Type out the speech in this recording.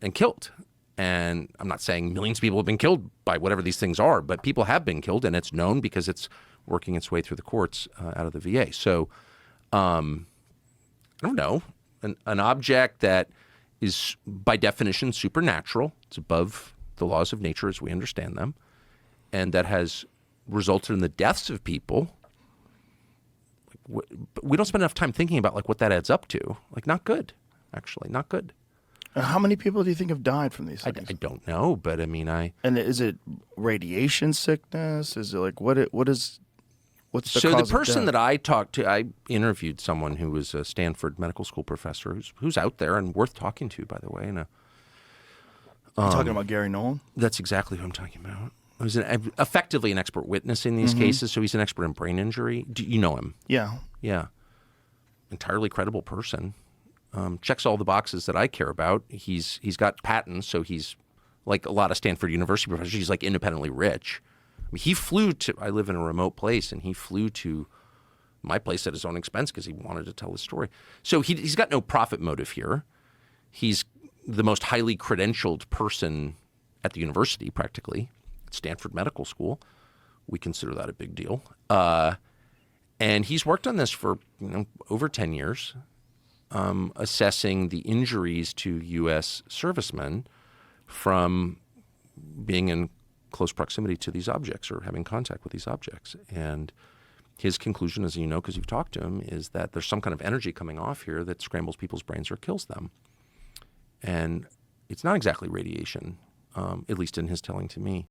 and killed. And I'm not saying millions of people have been killed by whatever these things are, but people have been killed, and it's known because it's working its way through the courts out of the VA. So I don't know, an object that is by definition supernatural, it's above the laws of nature as we understand them, and that has resulted in the deaths of people. We don't spend enough time thinking about like what that adds up to. Like, not good, actually, not good. How many people do you think have died from these things? I don't know, but I mean, And is it radiation sickness? Is it like what's the cause So the person of death? that I talked to, I interviewed someone who was a Stanford medical school professor who's out there and worth talking to, by the way. And You talking about Gary Nolan? that's exactly who I'm talking about. Who's effectively an expert witness in these cases, so he's an expert in brain injury. Do you know him? Yeah. Yeah. Entirely credible person. Checks all the boxes that I care about. He's got patents, so he's like a lot of Stanford University professors. He's like independently rich. I mean, he flew to. I live in a remote place, and he flew to my place at his own expense because he wanted to tell his story. So he's got no profit motive here. He's the most highly credentialed person at the university, practically, at Stanford Medical School. We consider that a big deal. And he's worked on this for over 10 years. Assessing the injuries to U.S. servicemen from being in close proximity to these objects or having contact with these objects. And his conclusion, as you know because you've talked to him, is that there's some kind of energy coming off here that scrambles people's brains or kills them. And it's not exactly radiation, at least in his telling to me.